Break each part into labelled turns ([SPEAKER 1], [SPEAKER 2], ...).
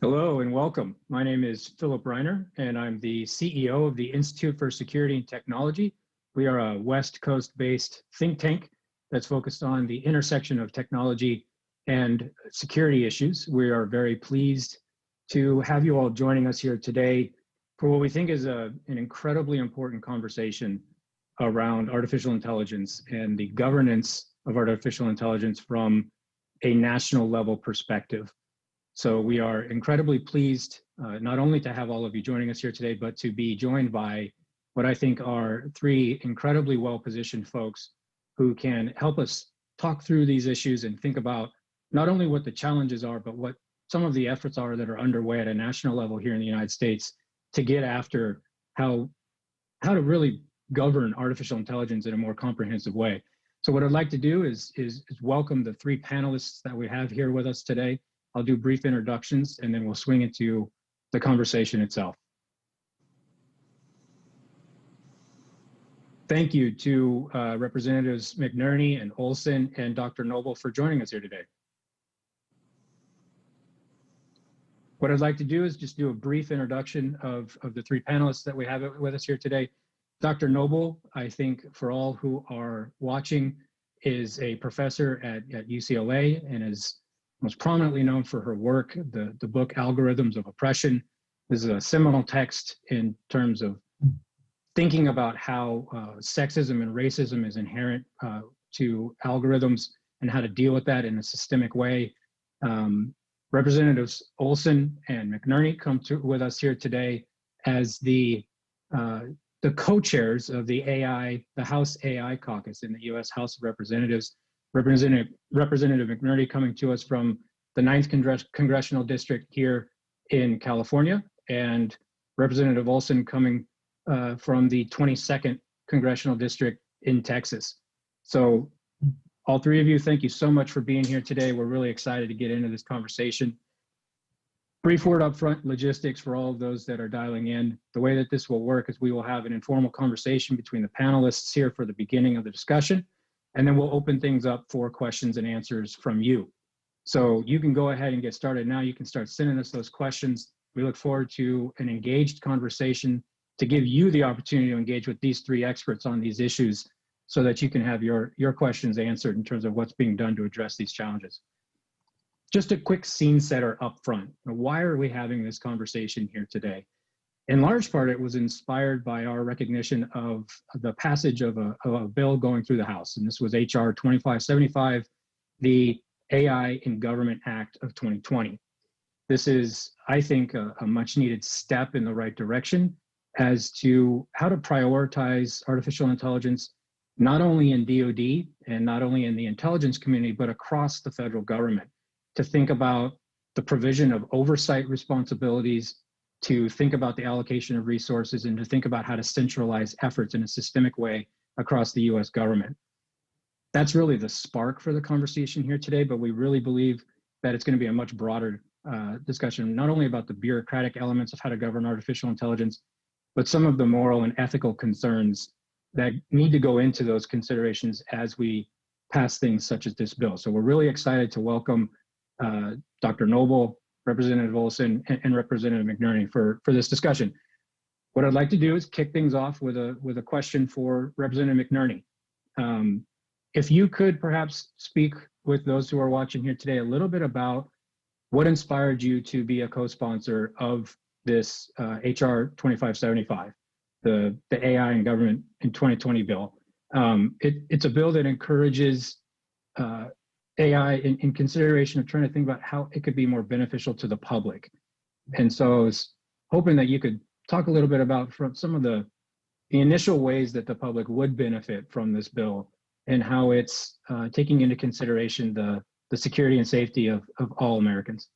[SPEAKER 1] Hello and welcome. My name is Philip Reiner, and I'm the CEO of the Institute for Security and Technology. We are a West Coast-based think tank that's focused on the intersection of technology and security issues. We are very pleased to have you all joining us here today for what we think is an incredibly important conversation around artificial intelligence and the governance of artificial intelligence from a national level perspective. So we are incredibly pleased not only to have all of you joining us here today, but to be joined by what I think are three incredibly well-positioned folks who can help us talk through these issues and think about not only what the challenges are, but what some of the efforts are that are underway at a national level here in the United States to get after how to really govern artificial intelligence in a more comprehensive way. So what I'd like to do is welcome the three panelists that we have here with us today. I'll do brief introductions and then we'll swing into the conversation itself. Thank you to Representatives McNerney and Olson and Dr. Noble for joining us here today. What I'd like to do is just do a brief introduction of the three panelists that we have with us here today. Dr. Noble, I think for all who are watching, is a professor at UCLA and is most prominently known for her work, the book Algorithms of Oppression. This is a seminal text in terms of thinking about how sexism and racism is inherent to algorithms and how to deal with that in a systemic way. Representatives Olson and McNerney come with us here today as the co-chairs of the House AI Caucus in the U.S. House of Representatives. Representative McNerney coming to us from the 9th Congressional District here in California, and Representative Olson coming from the 22nd Congressional District in Texas. So all three of you, thank you so much for being here today. We're really excited to get into this conversation. Brief word up front, logistics for all of those that are dialing in. The way that this will work is we will have an informal conversation between the panelists here for the beginning of the discussion. And then we'll open things up for questions and answers from you. So you can go ahead and get started now. You can start sending us those questions. We look forward to an engaged conversation to give you the opportunity to engage with these three experts on these issues so that you can have your questions answered in terms of what's being done to address these challenges. Just a quick scene setter up front. Why are we having this conversation here today? In large part, it was inspired by our recognition of the passage of a bill going through the House. And this was HR 2575, the AI in Government Act of 2020. This is, I think, a much needed step in the right direction as to how to prioritize artificial intelligence, not only in DoD and not only in the intelligence community, but across the federal government, to think about the provision of oversight responsibilities, to think about the allocation of resources, and to think about how to centralize efforts in a systemic way across the US government. That's really the spark for the conversation here today, but we really believe that it's going to be a much broader discussion, not only about the bureaucratic elements of how to govern artificial intelligence, but some of the moral and ethical concerns that need to go into those considerations as we pass things such as this bill. So we're really excited to welcome Dr. Noble, Representative Olson, and Representative McNerney for this discussion. What I'd like to do is kick things off with a question for Representative McNerney. If you could perhaps speak with those who are watching here today a little bit about what inspired you to be a co-sponsor of this HR 2575, the AI in Government in 2020 bill. It's a bill that encourages AI in consideration of trying to think about how it could be more beneficial to the public. And so I was hoping that you could talk a little bit about from some of the initial ways that the public would benefit from this bill and how it's taking into consideration the security and safety of all Americans.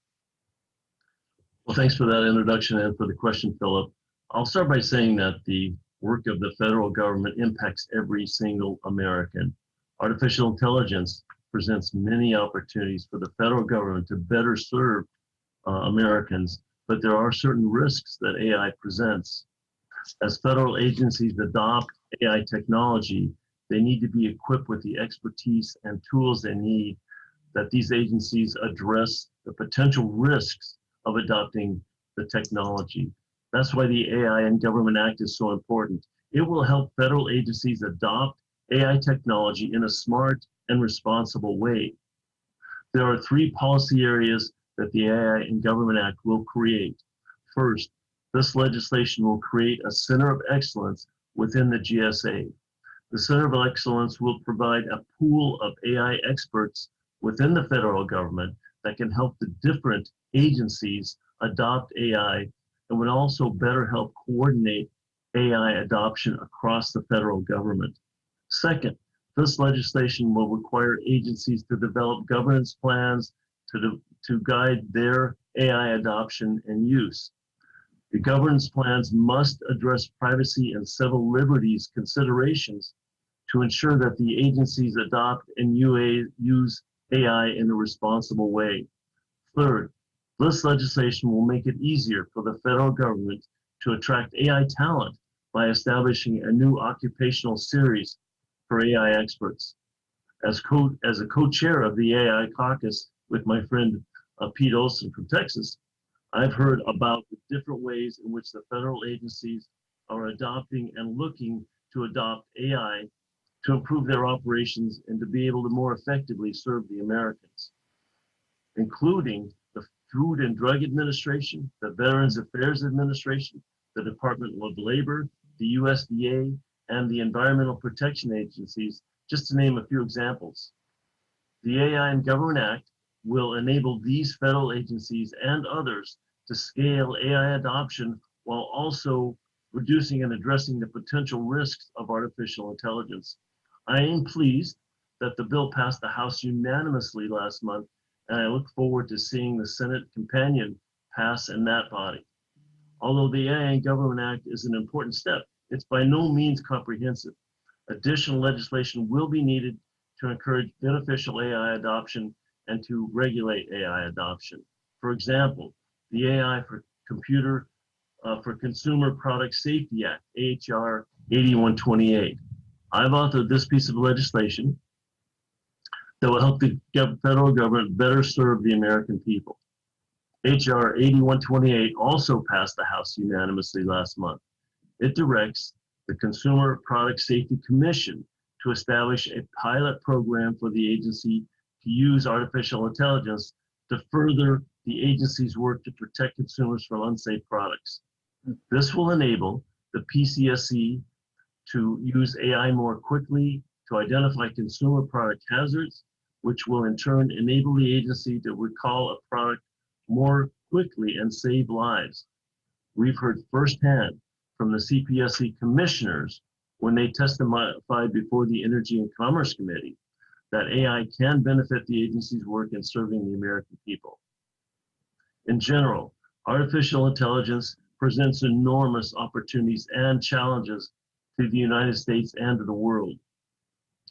[SPEAKER 2] Well, thanks for that introduction and for the question, Philip. I'll start by saying that the work of the federal government impacts every single American. Artificial intelligence presents many opportunities for the federal government to better serve Americans, but there are certain risks that AI presents. As federal agencies adopt AI technology, they need to be equipped with the expertise and tools they need that these agencies address the potential risks of adopting the technology. That's why the AI and Government Act is so important. It will help federal agencies adopt AI technology in a smart and responsible way. There are three policy areas that the AI and Government Act will create. First, this legislation will create a center of excellence within the GSA. The Center of Excellence will provide a pool of AI experts within the federal government that can help the different agencies adopt AI and would also better help coordinate AI adoption across the federal government. Second, this legislation will require agencies to develop governance plans to guide their AI adoption and use. The governance plans must address privacy and civil liberties considerations to ensure that the agencies adopt and use AI in a responsible way. Third, this legislation will make it easier for the federal government to attract AI talent by establishing a new occupational series for AI experts. As a co-chair of the AI Caucus with my friend Pete Olson from Texas, I've heard about the different ways in which the federal agencies are adopting and looking to adopt AI to improve their operations and to be able to more effectively serve the Americans, including the Food and Drug Administration, the Veterans Affairs Administration, the Department of Labor, the USDA, and the Environmental Protection Agencies, just to name a few examples. The AI and Government Act will enable these federal agencies and others to scale AI adoption while also reducing and addressing the potential risks of artificial intelligence. I am pleased that the bill passed the House unanimously last month, and I look forward to seeing the Senate companion pass in that body. Although the AI and Government Act is an important step, it's by no means comprehensive. Additional legislation will be needed to encourage beneficial AI adoption and to regulate AI adoption. For example, the AI for Consumer Product Safety Act, HR 8128. I've authored this piece of legislation that will help the federal government better serve the American people. HR 8128 also passed the House unanimously last month. It directs the Consumer Product Safety Commission to establish a pilot program for the agency to use artificial intelligence to further the agency's work to protect consumers from unsafe products. This will enable the PCSC to use AI more quickly to identify consumer product hazards, which will in turn enable the agency to recall a product more quickly and save lives. We've heard firsthand from the CPSC commissioners when they testified before the Energy and Commerce Committee that AI can benefit the agency's work in serving the American people. In general, artificial intelligence presents enormous opportunities and challenges to the United States and to the world.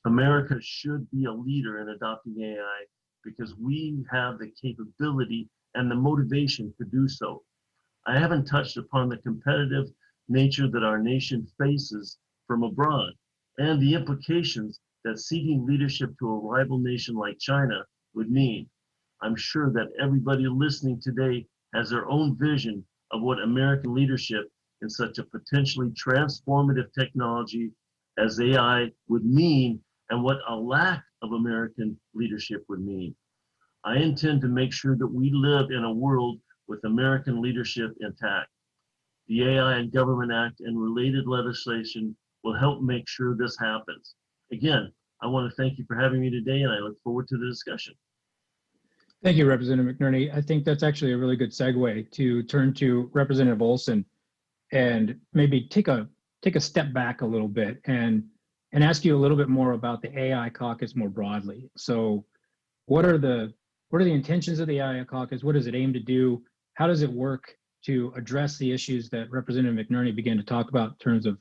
[SPEAKER 2] America should be a leader in adopting AI because we have the capability and the motivation to do so. I haven't touched upon the competitive nature that our nation faces from abroad and the implications that ceding leadership to a rival nation like China would mean. I'm sure that everybody listening today has their own vision of what American leadership in such a potentially transformative technology as AI would mean and what a lack of American leadership would mean. I intend to make sure that we live in a world with American leadership intact. The AI and Government Act and related legislation will help make sure this happens. Again, I want to thank you for having me today, and I look forward to the discussion.
[SPEAKER 1] Thank you, Representative McNerney. I think that's actually a really good segue to turn to Representative Olson and maybe take a step back a little bit and ask you a little bit more about the AI Caucus more broadly. So what are the intentions of the AI Caucus? What does it aim to do? How does it work to address the issues that Representative McNerney began to talk about in terms of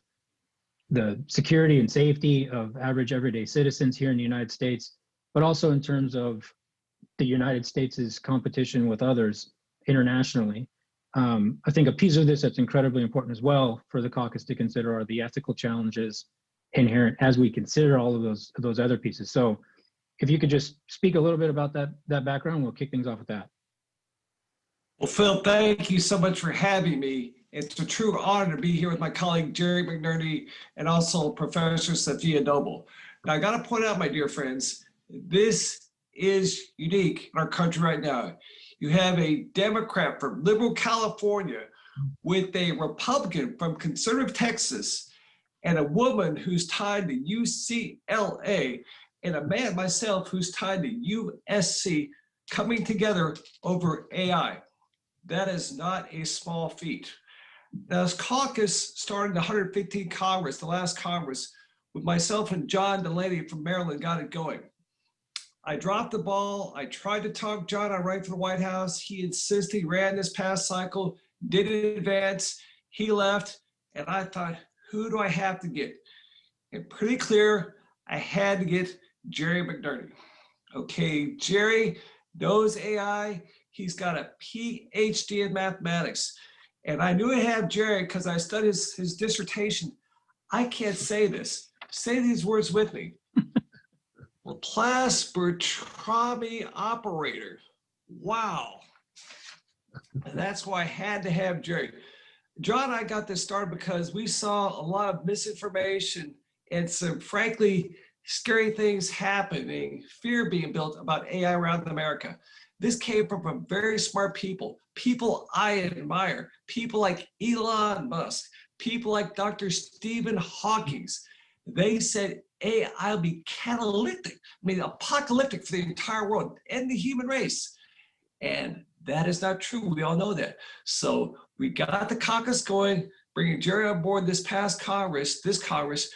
[SPEAKER 1] the security and safety of average everyday citizens here in the United States, but also in terms of the United States' competition with others internationally? I think a piece of this that's incredibly important as well for the caucus to consider are the ethical challenges inherent as we consider all of those other pieces. So if you could just speak a little bit about that background, we'll kick things off with that.
[SPEAKER 3] Well, Phil, thank you so much for having me. It's a true honor to be here with my colleague Jerry McNerney and also Professor Safiya Noble. Now, I got to point out, my dear friends, this is unique in our country right now. You have a Democrat from liberal California with a Republican from conservative Texas and a woman who's tied to UCLA and a man, myself, who's tied to USC coming together over AI. That is not a small feat. Now, this caucus started in the 115th Congress, the last Congress, with myself and John Delaney from Maryland got it going. I dropped the ball. I tried to talk John on running for the White House. He insisted he ran this past cycle, didn't advance. He left, and I thought, who do I have to get? And pretty clear, I had to get Jerry McNerney. Okay, Jerry knows AI. He's got a PhD in mathematics. And I knew I had Jerry because I studied his dissertation. I can't say this. Say these words with me. Laplace Bertrami operator. Wow. And that's why I had to have Jerry. John and I got this started because we saw a lot of misinformation and some, frankly, scary things happening, fear being built about AI around America. This came from very smart people I admire, people like Elon Musk, people like Dr. Stephen Hawking. They said AI will be catalytic, apocalyptic for the entire world and the human race. And that is not true. We all know that. So we got the caucus going, bringing Jerry on board this Congress, to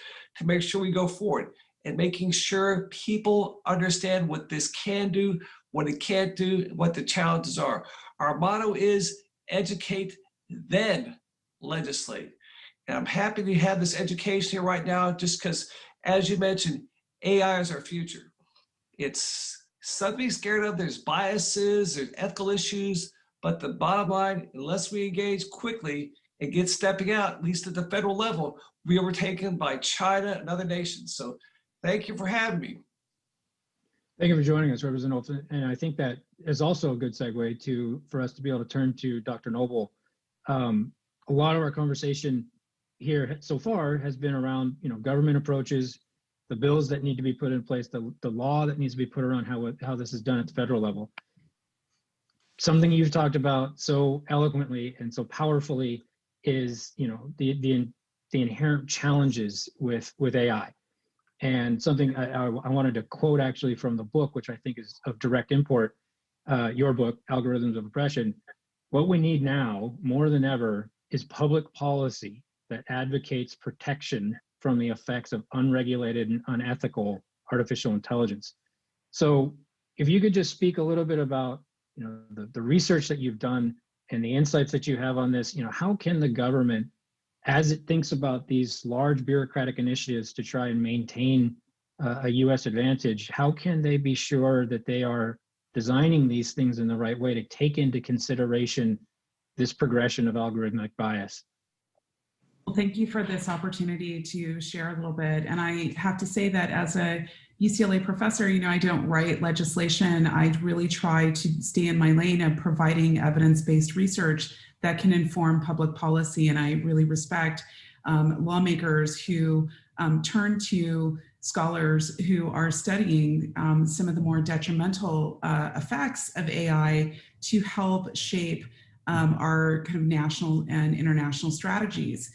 [SPEAKER 3] make sure we go forward and making sure people understand what this can do, what it can't do, what the challenges are. Our motto is educate, then legislate. And I'm happy to have this education here right now, just because, as you mentioned, AI is our future. It's something to be scared of. There's biases, there's ethical issues, but the bottom line, unless we engage quickly and get stepping out, at least at the federal level, we are overtaken by China and other nations. So thank you for having me.
[SPEAKER 1] Thank you for joining us, Representative Olson. And I think that is also a good segue for us to be able to turn to Dr. Noble. A lot of our conversation here so far has been around, government approaches, the bills that need to be put in place, the law that needs to be put around how this is done at the federal level. Something you've talked about so eloquently and so powerfully is, the inherent challenges with AI. And something I wanted to quote actually from the book, which I think is of direct import, your book, Algorithms of Oppression. What we need now, more than ever, is public policy that advocates protection from the effects of unregulated and unethical artificial intelligence. So if you could just speak a little bit about the research that you've done and the insights that you have on this, how can the government, as it thinks about these large bureaucratic initiatives to try and maintain a U.S. advantage, how can they be sure that they are designing these things in the right way to take into consideration this progression of algorithmic bias?
[SPEAKER 4] Well, thank you for this opportunity to share a little bit. And I have to say that as a UCLA professor, I don't write legislation. I really try to stay in my lane of providing evidence-based research that can inform public policy. And I really respect lawmakers who turn to scholars who are studying some of the more detrimental effects of AI to help shape our kind of national and international strategies.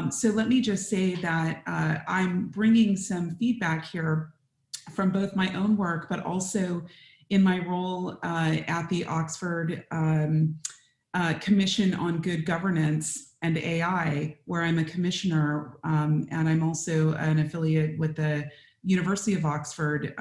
[SPEAKER 4] So let me just say that I'm bringing some feedback here from both my own work, but also in my role at the Oxford Commission on Good Governance and AI, where I'm a commissioner, and I'm also an affiliate with the University of Oxford.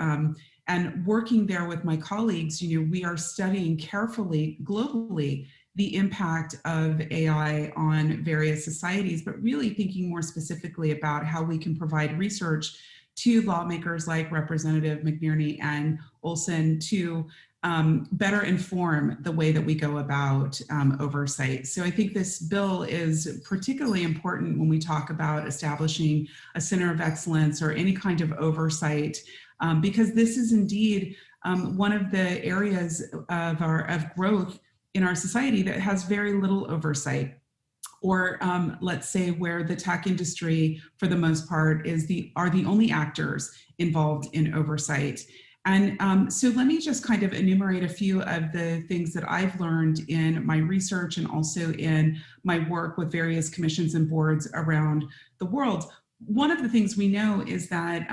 [SPEAKER 4] And working there with my colleagues, we are studying carefully, globally, the impact of AI on various societies, but really thinking more specifically about how we can provide research to lawmakers like Representative McNerney and Olson to better inform the way that we go about oversight. So I think this bill is particularly important when we talk about establishing a center of excellence or any kind of oversight, because this is indeed one of the areas of growth in our society that has very little oversight, or let's say where the tech industry, for the most part, are the only actors involved in oversight. And so let me just kind of enumerate a few of the things that I've learned in my research and also in my work with various commissions and boards around the world. One of the things we know is that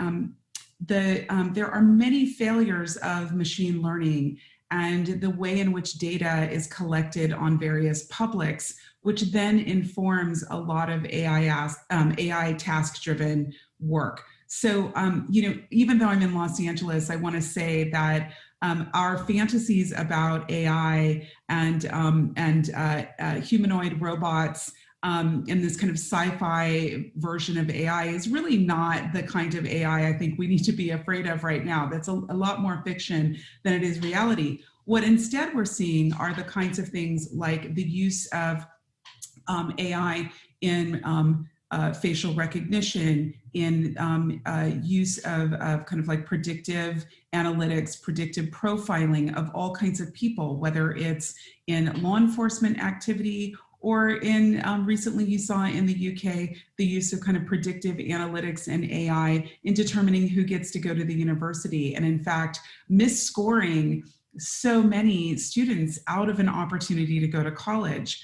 [SPEAKER 4] there are many failures of machine learning and the way in which data is collected on various publics, which then informs a lot of AI task-driven work. So, even though I'm in Los Angeles, I want to say that our fantasies about AI and humanoid robots in this kind of sci-fi version of AI is really not the kind of AI I think we need to be afraid of right now. That's a lot more fiction than it is reality. What instead we're seeing are the kinds of things like the use of AI in facial recognition, in use of kind of like predictive analytics, predictive profiling of all kinds of people, whether it's in law enforcement activity or in recently you saw in the UK, the use of kind of predictive analytics and AI in determining who gets to go to the university. And in fact, misscoring so many students out of an opportunity to go to college.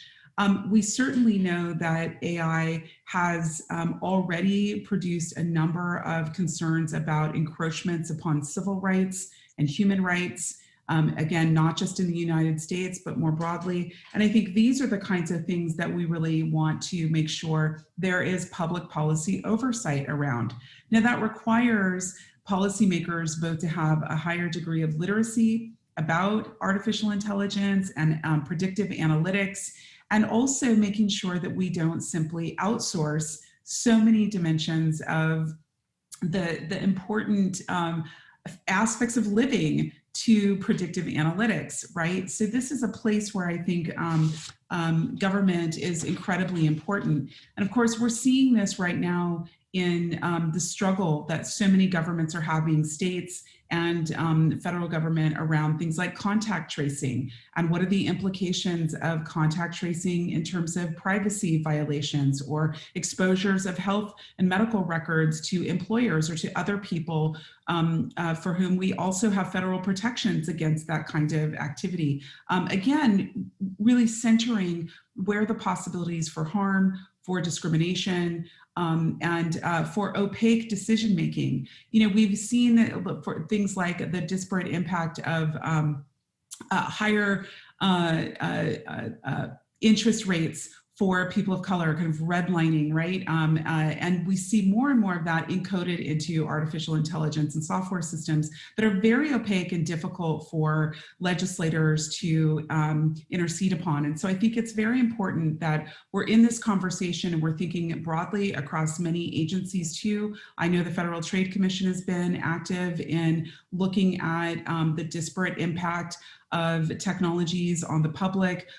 [SPEAKER 4] We certainly know that AI has already produced a number of concerns about encroachments upon civil rights and human rights, again, not just in the United States, but more broadly. And I think these are the kinds of things that we really want to make sure there is public policy oversight around. Now, that requires policymakers both to have a higher degree of literacy about artificial intelligence and predictive analytics, and also making sure that we don't simply outsource so many dimensions of the important aspects of living to predictive analytics, right? So this is a place where I think government is incredibly important. And of course, we're seeing this right now in the struggle that so many governments are having, states and federal government, around things like contact tracing and what are the implications of contact tracing in terms of privacy violations or exposures of health and medical records to employers or to other people for whom we also have federal protections against that kind of activity. Again, really centering where the possibilities for harm, for discrimination, and for opaque decision making. You know, we've seen that for things like the disparate impact of higher interest rates for people of color, kind of redlining, right? And we see more and more of that encoded into artificial intelligence and software systems that are very opaque and difficult for legislators to intercede upon. And so I think it's very important that we're in this conversation and we're thinking broadly across many agencies too. I know the Federal Trade Commission has been active in looking at the disparate impact of technologies on the public.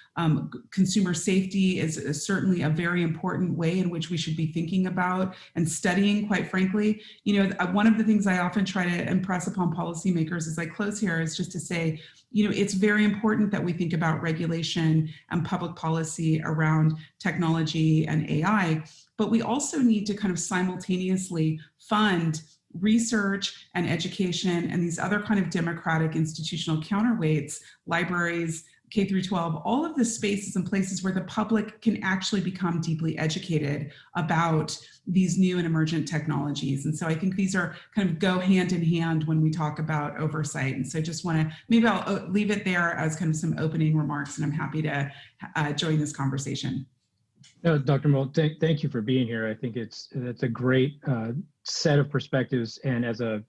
[SPEAKER 4] Consumer safety is certainly a very important way in which we should be thinking about and studying, quite frankly. You know, one of the things I often try to impress upon policymakers as I close here is just to say, you know, it's very important that we think about regulation and public policy around technology and AI, but we also need to kind of simultaneously fund research and education and these other kind of democratic institutional counterweights, libraries, K through 12, all of the spaces and places where the public can actually become deeply educated about these new and emergent technologies. And so I think these are kind of go hand in hand when we talk about oversight. And so just want to, maybe I'll leave it there as kind of some opening remarks, and I'm happy to join this conversation.
[SPEAKER 1] No, Dr. Noble, thank you for being here. I think that's a great set of perspectives. And as a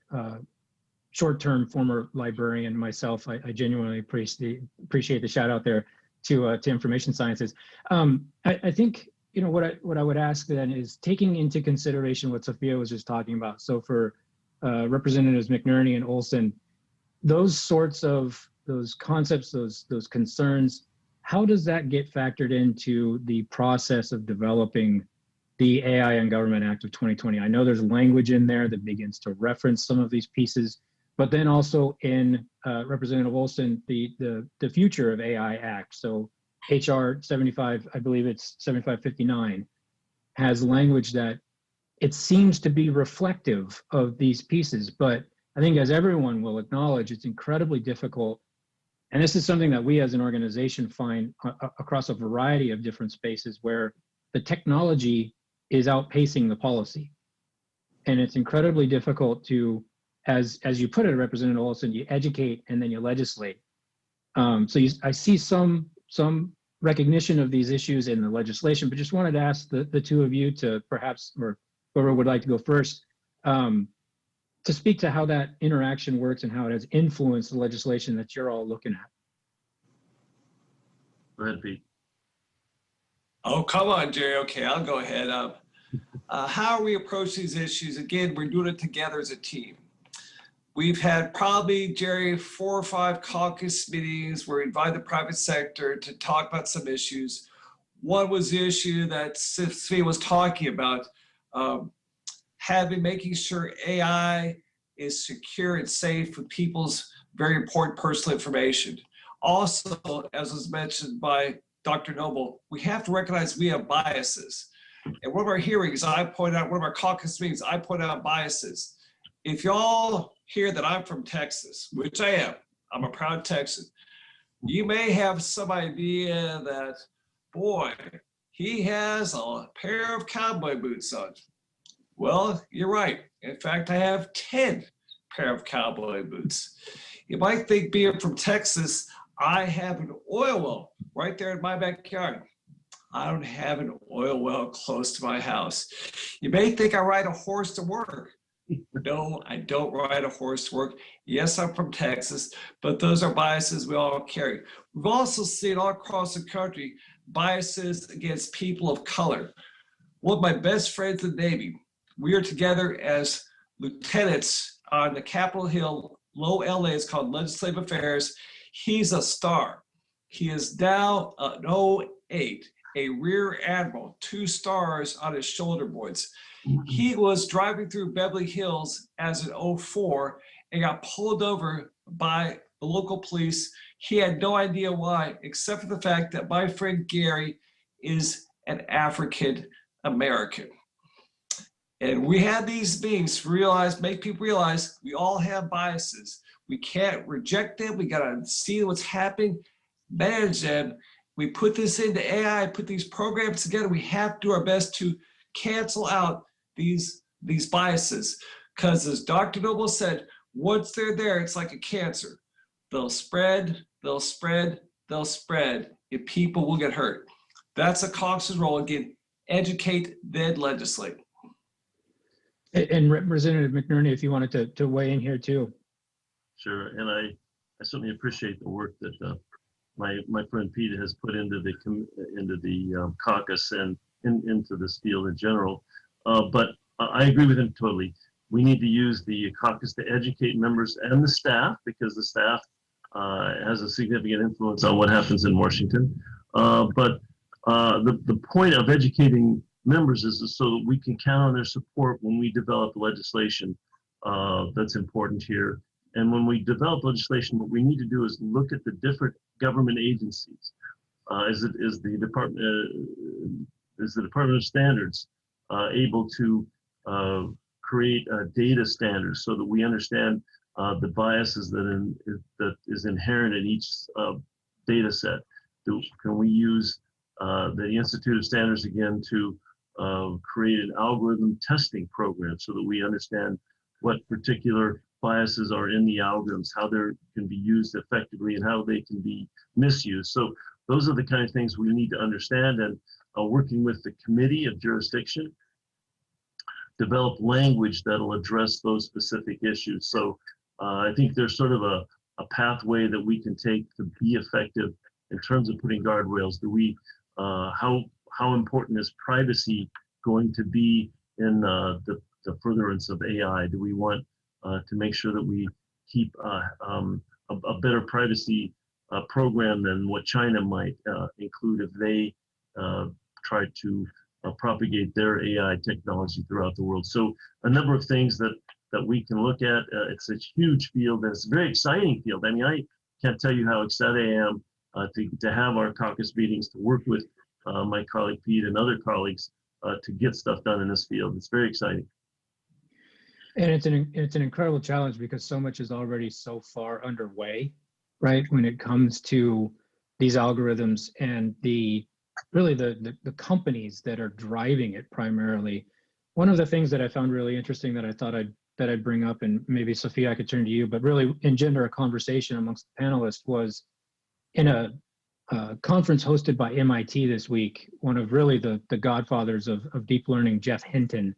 [SPEAKER 1] short-term former librarian myself, I genuinely appreciate the shout out there to information sciences. I think, you know, what I would ask then is taking into consideration what Safiya was just talking about. So for Representatives McNerney and Olson, those sorts of those concepts, those concerns, how does that get factored into the process of developing the AI and Government Act of 2020? I know there's language in there that begins to reference some of these pieces, but then also in Representative Olson, the Future of AI Act. So HR 75, I believe it's 7559, has language that it seems to be reflective of these pieces. But I think, as everyone will acknowledge, it's incredibly difficult. And this is something that we as an organization find across a variety of different spaces, where the technology is outpacing the policy. And it's incredibly difficult to, as you put it, Representative Olson, you educate and then you legislate. I see some recognition of these issues in the legislation, but just wanted to ask the two of you to perhaps, or whoever would like to go first, to speak to how that interaction works and how it has influenced the legislation that you're all looking at.
[SPEAKER 2] Go ahead, Pete.
[SPEAKER 3] Oh, come on, Jerry. Okay, I'll go ahead. How we approach these issues, again, we're doing it together as a team. We've had probably, Jerry, 4 or 5 caucus meetings where we invite the private sector to talk about some issues. One was the issue that Safiya was talking about, making sure AI is secure and safe with people's very important personal information. Also, as was mentioned by Dr. Noble, we have to recognize we have biases. And one of our hearings, one of our caucus meetings, I point out biases. If y'all hear that I'm from Texas, which I am, I'm a proud Texan, you may have some idea that, boy, he has a pair of cowboy boots on. Well, you're right. In fact, I have 10 pair of cowboy boots. You might think, being from Texas, I have an oil well right there in my backyard. I don't have an oil well close to my house. You may think I ride a horse to work. No, I don't ride a horse to work. Yes, I'm from Texas, but those are biases we all carry. We've also seen all across the country biases against people of color. One of my best friends in the Navy, we are together as lieutenants on the Capitol Hill, low LA, it's called Legislative Affairs. He's a star. He is now an 08, a rear admiral, 2 stars on his shoulder boards. He was driving through Beverly Hills as an 04 and got pulled over by the local police. He had no idea why, except for the fact that my friend Gary is an African American. And we had these meetings to make people realize we all have biases. We can't reject them. We got to see what's happening, manage them. We put this into AI, put these programs together. We have to do our best to cancel out these biases. Because as Dr. Noble said, once they're there, it's like a cancer. They'll spread, they'll spread, they'll spread, and people will get hurt. That's a caucus role. Again, educate, then legislate.
[SPEAKER 1] And Representative McNerney, if you wanted to weigh in here too.
[SPEAKER 2] Sure, and I certainly appreciate the work that my friend Pete has put into the caucus and into this field in general. But I agree with him totally. We need to use the caucus to educate members and the staff, because the staff has a significant influence on what happens in Washington. But the point of educating members is so that we can count on their support when we develop legislation that's important here. And when we develop legislation, what we need to do is look at the different government agencies. Is the Department of Standards able to create data standards so that we understand the biases that is inherent in each data set? Can we use the Institute of Standards again to create an algorithm testing program so that we understand what particular biases are in the algorithms, how they can be used effectively, and how they can be misused? So those are the kind of things we need to understand, and working with the Committee of Jurisdiction, develop language that'll address those specific issues. So I think there's sort of a pathway that we can take to be effective in terms of putting guardrails. How important is privacy going to be in the furtherance of AI? Do we want to make sure that we keep a better privacy program than what China might include if they try to propagate their AI technology throughout the world? So a number of things that that we can look at. It's a huge field, and it's a very exciting field. I mean, I can't tell you how excited I am to have our caucus meetings, to work with my colleague Pete and other colleagues to get stuff done in this field. It's very exciting.
[SPEAKER 1] And it's an incredible challenge because so much is already so far underway, right? When it comes to these algorithms and the companies that are driving it primarily. One of the things that I found really interesting that I thought I'd bring up, and maybe Safiya, I could turn to you, but really engender a conversation amongst the panelists, was in a conference hosted by MIT this week. One of really the godfathers of deep learning, Jeff Hinton,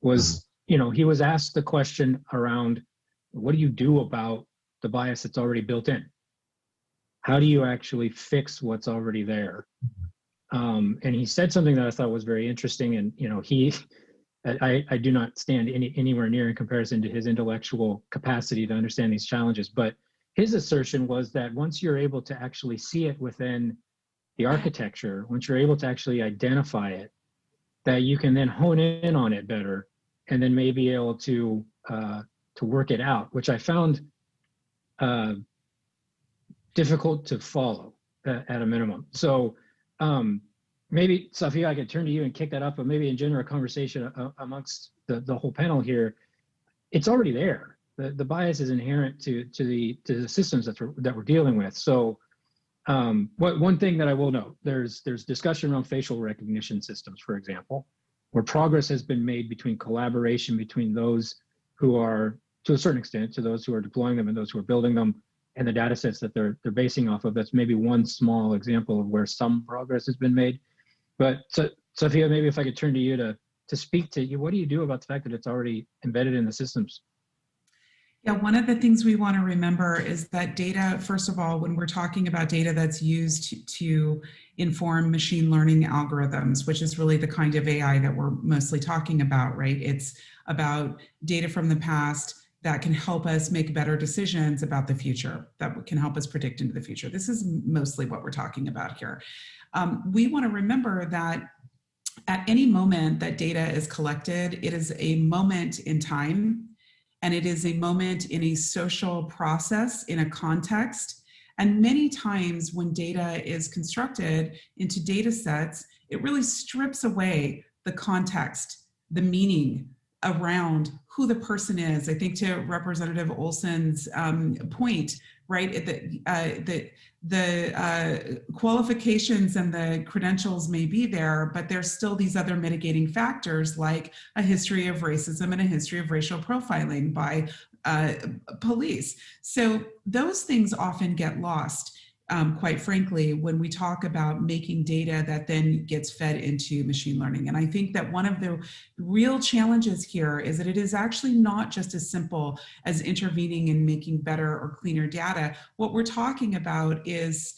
[SPEAKER 1] was, he was asked the question around, what do you do about the bias that's already built in? How do you actually fix what's already there? And he said something that I thought was very interesting. And I do not stand anywhere near in comparison to his intellectual capacity to understand these challenges. But his assertion was that once you're able to actually see it within the architecture, once you're able to actually identify it, that you can then hone in on it better, and then maybe be able to work it out, which I found difficult to follow at a minimum. So maybe, Safiya, I could turn to you and kick that up, but maybe engender a conversation amongst the whole panel here. It's already there. The bias is inherent to the systems that we're dealing with. So one thing that I will note, there's discussion around facial recognition systems, for example, where progress has been made between collaboration between those who are, to a certain extent, to those who are deploying them and those who are building them, and the data sets that they're basing off of. That's maybe one small example of where some progress has been made. But Safiya, maybe if I could turn to you to speak to you, what do you do about the fact that it's already embedded in the systems?
[SPEAKER 4] Yeah, one of the things we want to remember is that data, first of all, when we're talking about data that's used to inform machine learning algorithms, which is really the kind of AI that we're mostly talking about, right? It's about data from the past that can help us make better decisions about the future, that can help us predict into the future. This is mostly what we're talking about here. We want to remember that at any moment that data is collected, it is a moment in time, and it is a moment in a social process, in a context. And many times when data is constructed into data sets, it really strips away the context, the meaning around who the person is. I think to Representative Olson's point, right, the qualifications and the credentials may be there, but there's still these other mitigating factors like a history of racism and a history of racial profiling by police. So those things often get lost. Quite frankly, when we talk about making data that then gets fed into machine learning. And I think that one of the real challenges here is that it is actually not just as simple as intervening and making better or cleaner data. What we're talking about is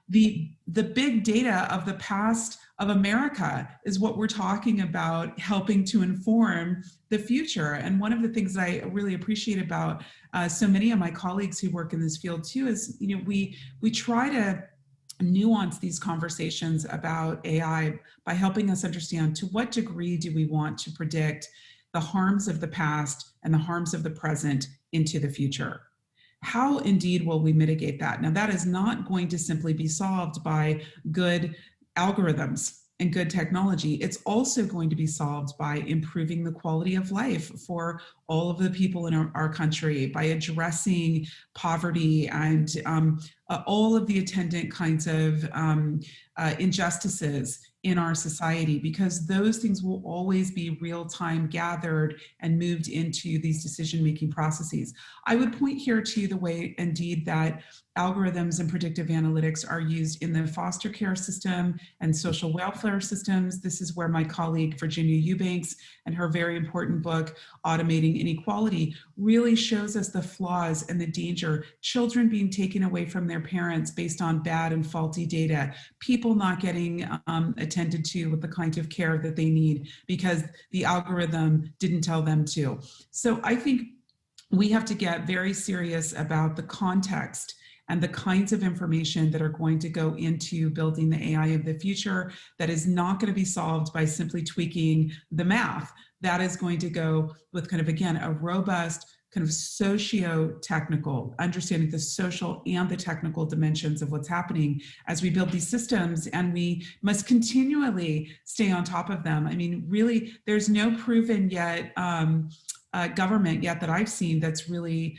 [SPEAKER 4] the big data of the past of America is what we're talking about, helping to inform the future. And one of the things that I really appreciate about so many of my colleagues who work in this field too is, we try to nuance these conversations about AI by helping us understand to what degree do we want to predict the harms of the past and the harms of the present into the future. How indeed will we mitigate that? Now, that is not going to simply be solved by good algorithms and good technology. It's also going to be solved by improving the quality of life for all of the people in our country, by addressing poverty and all of the attendant kinds of injustices in our society, because those things will always be real-time gathered and moved into these decision-making processes. I would point here to the way, indeed, that algorithms and predictive analytics are used in the foster care system and social welfare systems. This is where my colleague Virginia Eubanks and her very important book, Automating Inequality, really shows us the flaws and the danger. Children being taken away from their parents based on bad and faulty data, people not getting attended to with the kind of care that they need because the algorithm didn't tell them to. So I think we have to get very serious about the context and the kinds of information that are going to go into building the AI of the future that is not going to be solved by simply tweaking the math. That is going to go with kind of, again, a robust kind of socio-technical, understanding the social and the technical dimensions of what's happening as we build these systems, and we must continually stay on top of them. I mean, really, there's no proven yet government yet that I've seen that's really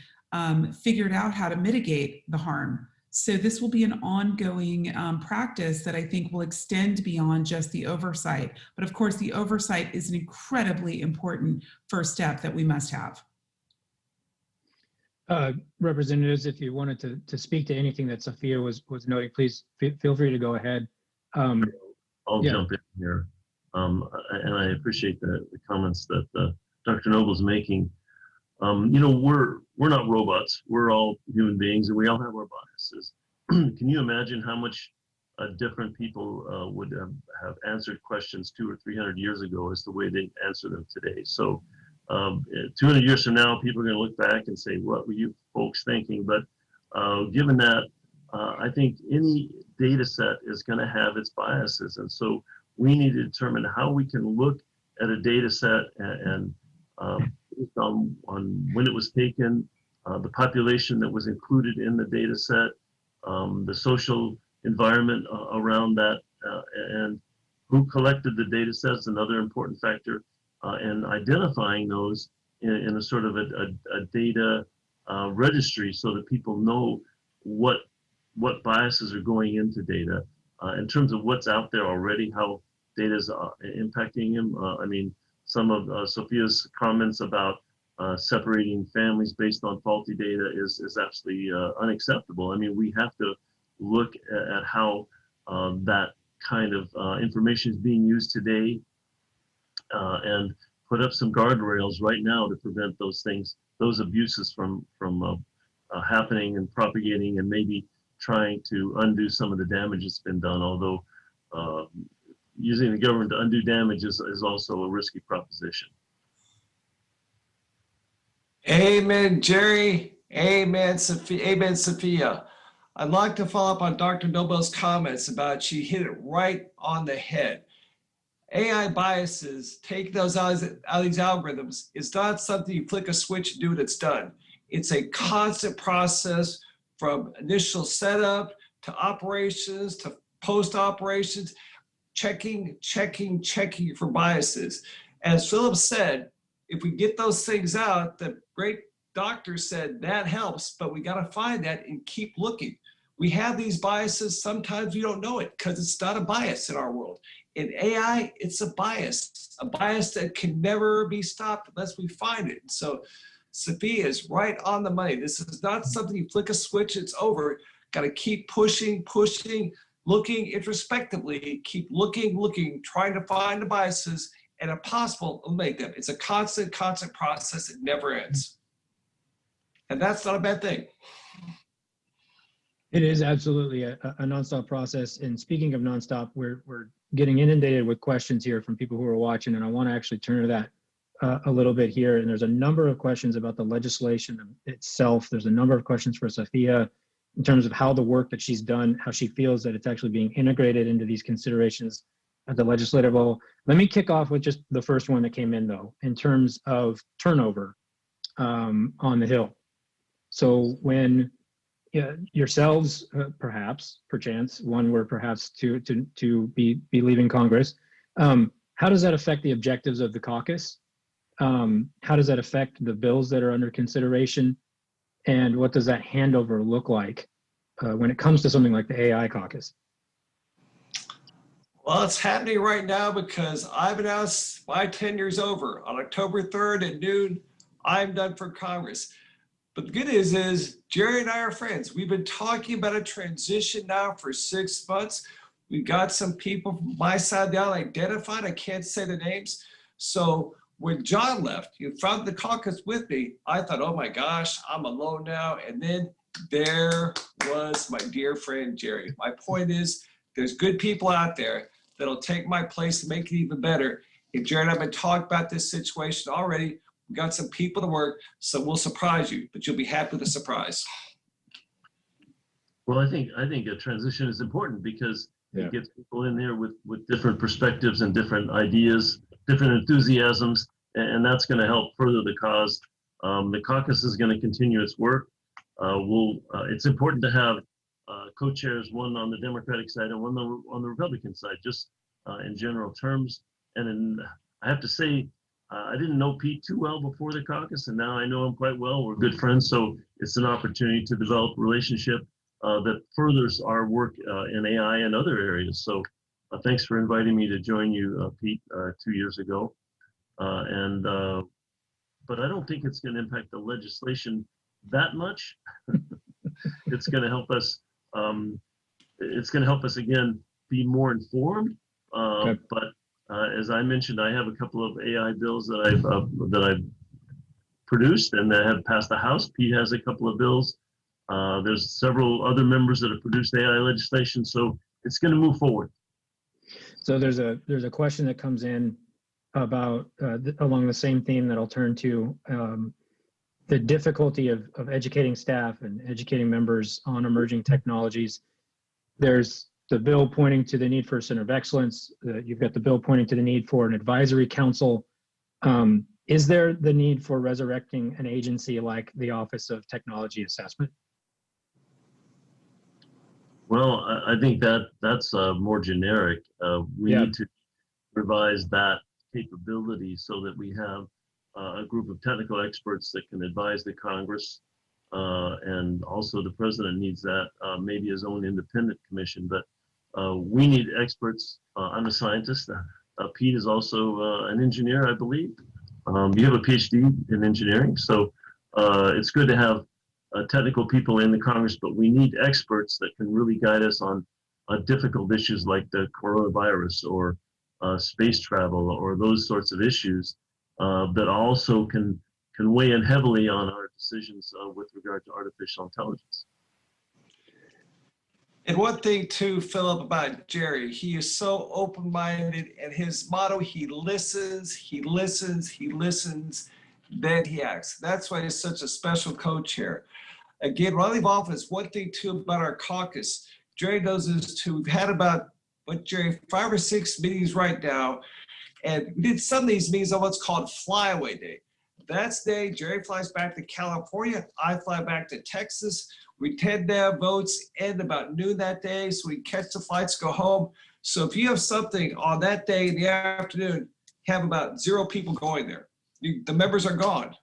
[SPEAKER 4] figured out how to mitigate the harm. So this will be an ongoing practice that I think will extend beyond just the oversight. But of course, the oversight is an incredibly important first step that we must have.
[SPEAKER 1] Representatives, if you wanted to speak to anything that Safiya was noting, please feel free to go ahead.
[SPEAKER 2] I'll jump in here. And I appreciate the comments that Dr. Noble's making. You know, we're not robots. We're all human beings, and we all have our biases. Can you imagine how much different people would have answered questions 200 or 300 years ago as the way they answer them today? So 200 years from now, people are going to look back and say, what were you folks thinking? But given that, I think any data set is going to have its biases. And so we need to determine how we can look at a data set and based on when it was taken, the population that was included in the data set, the social environment around that, and who collected the data sets, another important factor, and identifying those in a sort of a data registry so that people know what biases are going into data in terms of what's out there already, how data is impacting them. I mean, some of Safiya's comments about separating families based on faulty data is absolutely unacceptable. I mean, we have to look at how that kind of information is being used today and put up some guardrails right now to prevent those things, those abuses from happening and propagating, and maybe trying to undo some of the damage that's been done, although using the government to undo damage is also a risky proposition.
[SPEAKER 3] Amen, Jerry. Amen, Safiya. Amen, Safiya. I'd like to follow up on Dr. Noble's comments about she hit it right on the head. AI biases, take those out of these algorithms, is not something you flick a switch and do it, it's done. It's a constant process from initial setup to operations to post-operations, checking for biases. As Philip said, if we get those things out, the great doctor said that helps, but we got to find that and keep looking. We have these biases. Sometimes we don't know it because it's not a bias in our world. In AI, it's a bias that can never be stopped unless we find it. So Safiya is right on the money. This is not something you flick a switch, it's over. Got to keep pushing, looking introspectively, keep looking, trying to find the biases, and if possible, eliminate them. It's a constant process. It never ends. And that's not a bad thing.
[SPEAKER 1] It is absolutely a nonstop process. And speaking of nonstop, we're getting inundated with questions here from people who are watching, and I want to actually turn to that a little bit here. And there's a number of questions about the legislation itself. There's a number of questions for Safiya in terms of how the work that she's done, how she feels that it's actually being integrated into these considerations at the legislative level. Let me kick off with just the first one that came in, though, in terms of turnover on the Hill. So when yourselves, perchance, one were perhaps to be leaving Congress, how does that affect the objectives of the caucus? How does that affect the bills that are under consideration? And what does that handover look like when it comes to something like the AI caucus?
[SPEAKER 3] Well, it's happening right now because I've announced my tenure's over. On October 3rd at noon, I'm done for Congress. But the good news is Jerry and I are friends. We've been talking about a transition now for 6 months. We've got some people from my side of the aisle identified. I can't say the names. So when John left, you found the caucus with me. I thought, oh my gosh, I'm alone now. And then there was my dear friend, Jerry. My point is there's good people out there that'll take my place and make it even better. And Jerry and I have been talking about this situation already. We've got some people to work, so we'll surprise you, but you'll be happy with the surprise.
[SPEAKER 2] Well, I think a transition is important because it gets people in there with different perspectives and different ideas, different enthusiasms, and that's going to help further the cause. The caucus is going to continue its work. It's important to have co-chairs, one on the Democratic side and one on the Republican side, just in general terms. And I have to say, I didn't know Pete too well before the caucus, and now I know him quite well. We're good friends, so it's an opportunity to develop a relationship that furthers our work in AI and other areas. So thanks for inviting me to join you, Pete, 2 years ago. But I don't think it's going to impact the legislation that much. It's going to help us. It's going to help us again be more informed.
[SPEAKER 1] Okay.
[SPEAKER 2] But as I mentioned, I have a couple of AI bills that I've produced and that have passed the House. Pete has a couple of bills. There's several other members that have produced AI legislation, so it's going to move forward.
[SPEAKER 1] So there's a question that comes in about along the same theme that I'll turn to, the difficulty of educating staff and educating members on emerging technologies. There's the bill pointing to the need for a center of excellence. You've got the bill pointing to the need for an advisory council. Is there the need for resurrecting an agency like the Office of Technology Assessment?
[SPEAKER 2] Well, I think that's more generic. We need to revise that capability so that we have a group of technical experts that can advise the Congress, and also the president needs that, maybe his own independent commission. But we need experts. I'm a scientist. Pete is also an engineer, I believe. You have a PhD in engineering, so it's good to have technical people in the Congress, but we need experts that can really guide us on difficult issues like the coronavirus or space travel or those sorts of issues that also can weigh in heavily on our decisions with regard to artificial intelligence.
[SPEAKER 3] And one thing too, Philip, about Jerry, he is so open-minded, and his motto, he listens, then he acts. That's why he's such a special co-chair. Again, when I leave office, one thing too about our caucus, Jerry knows this too. We've had about, Jerry, 5 or 6 meetings right now, and we did some of these meetings on what's called Flyaway Day. That's the day Jerry flies back to California, I fly back to Texas. We tend to have votes end about noon that day, so we catch the flights, go home. So if you have something on that day in the afternoon, have about 0 people going there. The members are gone.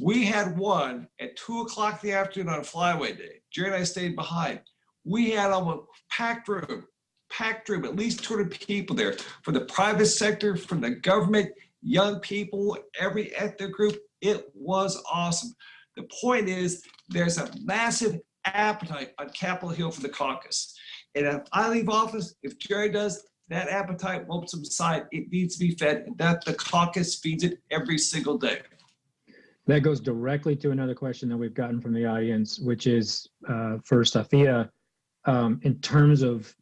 [SPEAKER 3] We had one at 2 o'clock in the afternoon on Flyaway Day. Jerry and I stayed behind. We had almost packed room, at least 200 people there from the private sector, from the government, young people, every ethnic group. It was awesome. The point is, there's a massive appetite on Capitol Hill for the caucus. And if I leave office, if Jerry does, that appetite won't subside. It needs to be fed, and that the caucus feeds it every single day.
[SPEAKER 1] That goes directly to another question that we've gotten from the audience, which is for Safiya, in terms of,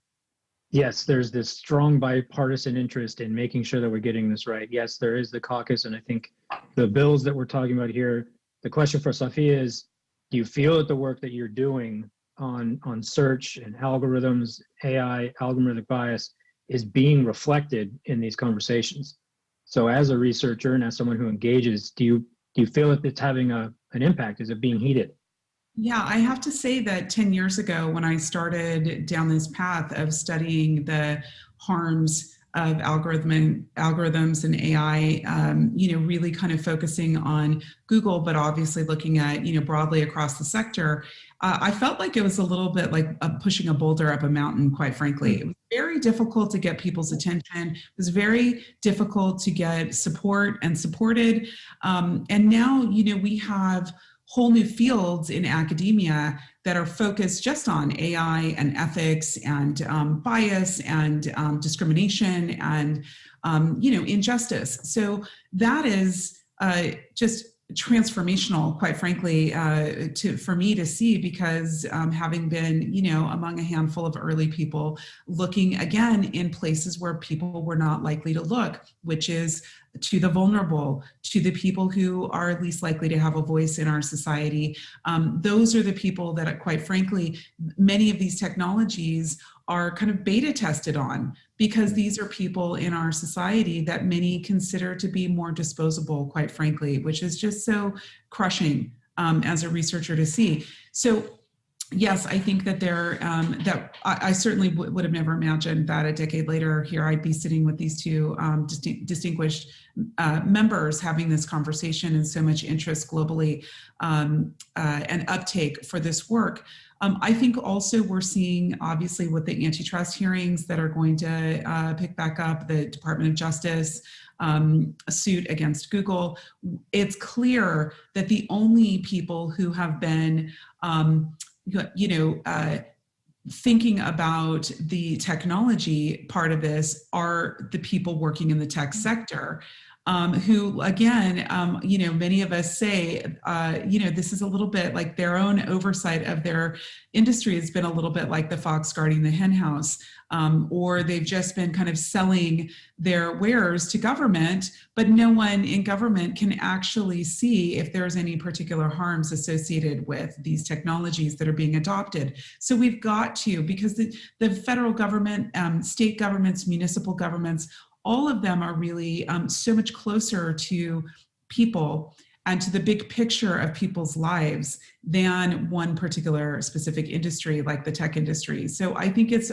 [SPEAKER 1] yes, there's this strong bipartisan interest in making sure that we're getting this right. Yes, there is the caucus, and I think the bills that we're talking about here, the question for Safiya is, do you feel that the work that you're doing on search and algorithms, AI, algorithmic bias, is being reflected in these conversations? So as a researcher and as someone who engages, do you feel that it's having an impact? Is it being heeded?
[SPEAKER 4] Yeah, I have to say that 10 years ago, when I started down this path of studying the harms of algorithms and AI, really kind of focusing on Google, but obviously looking at, broadly across the sector, I felt like it was a little bit like pushing a boulder up a mountain, quite frankly. It was very difficult to get people's attention. It was very difficult to get support and supported. And now, we have whole new fields in academia that are focused just on AI and ethics and bias and discrimination and injustice. So that is just transformational, quite frankly, for me to see, because having been, among a handful of early people looking again in places where people were not likely to look, which is to the vulnerable, to the people who are least likely to have a voice in our society. Those are the people that, quite frankly, many of these technologies are kind of beta tested on, because these are people in our society that many consider to be more disposable, quite frankly, which is just so crushing as a researcher to see. So yes, I think that I certainly would have never imagined that a decade later here I'd be sitting with these two distinguished members having this conversation, and so much interest globally and uptake for this work. I think also we're seeing, obviously, with the antitrust hearings that are going to pick back up, the Department of Justice suit against Google, it's clear that the only people who have been thinking about the technology part of this are the people working in the tech sector, who, again, many of us say, this is a little bit like their own oversight of their industry has been a little bit like the fox guarding the hen house, or they've just been kind of selling their wares to government, but no one in government can actually see if there's any particular harms associated with these technologies that are being adopted. So we've got to, because the federal government, state governments, municipal governments, all of them are really so much closer to people and to the big picture of people's lives than one particular specific industry like the tech industry. So I think it's,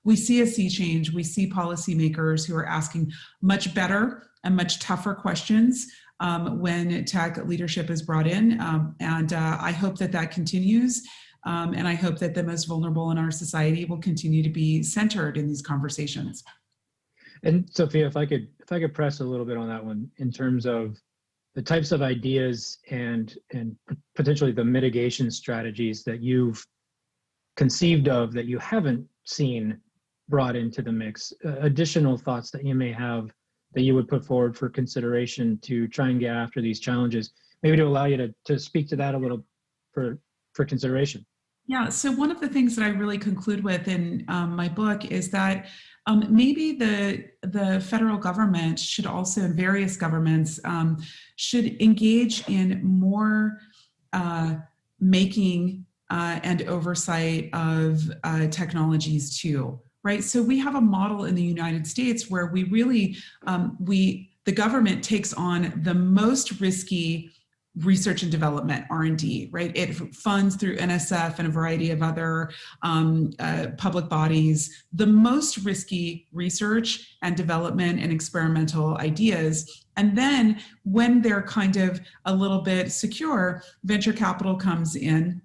[SPEAKER 4] we see a sea change. We see policymakers who are asking much better and much tougher questions when tech leadership is brought in. And I hope that continues. And I hope that the most vulnerable in our society will continue to be centered in these conversations.
[SPEAKER 1] And Safiya, if I could press a little bit on that one in terms of the types of ideas and potentially the mitigation strategies that you've conceived of that you haven't seen brought into the mix, additional thoughts that you may have that you would put forward for consideration to try and get after these challenges, maybe to allow you to speak to that a little for consideration.
[SPEAKER 4] Yeah, so one of the things that I really conclude with in my book is that maybe the federal government should also, and various governments, should engage in more making and oversight of technologies too, right? So we have a model in the United States where we really, the government takes on the most risky research and development, R&D, right? It funds through NSF and a variety of other public bodies, the most risky research and development and experimental ideas. And then when they're kind of a little bit secure, venture capital comes in,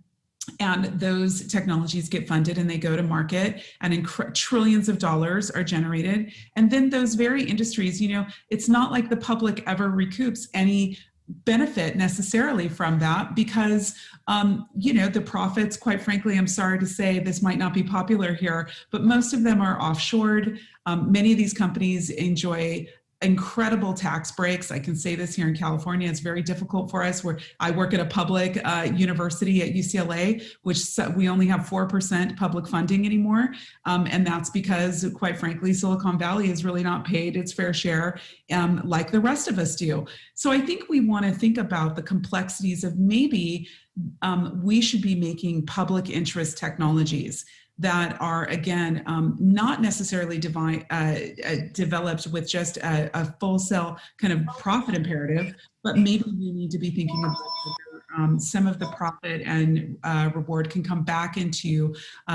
[SPEAKER 4] and those technologies get funded and they go to market, and trillions of dollars are generated. And then those very industries, it's not like the public ever recoups any benefit necessarily from that, because the profits, quite frankly, I'm sorry to say this might not be popular here, but most of them are offshored. Many of these companies enjoy incredible tax breaks. I can say this here in California, it's very difficult for us, where I work at a public university at UCLA, which we only have 4% public funding anymore. And that's because, quite frankly, Silicon Valley is really not paid its fair share like the rest of us do. So I think we want to think about the complexities of maybe we should be making public interest technologies that are, again, not necessarily developed with just a full sell kind of profit imperative, but maybe we need to be thinking about some of the profit and reward can come back into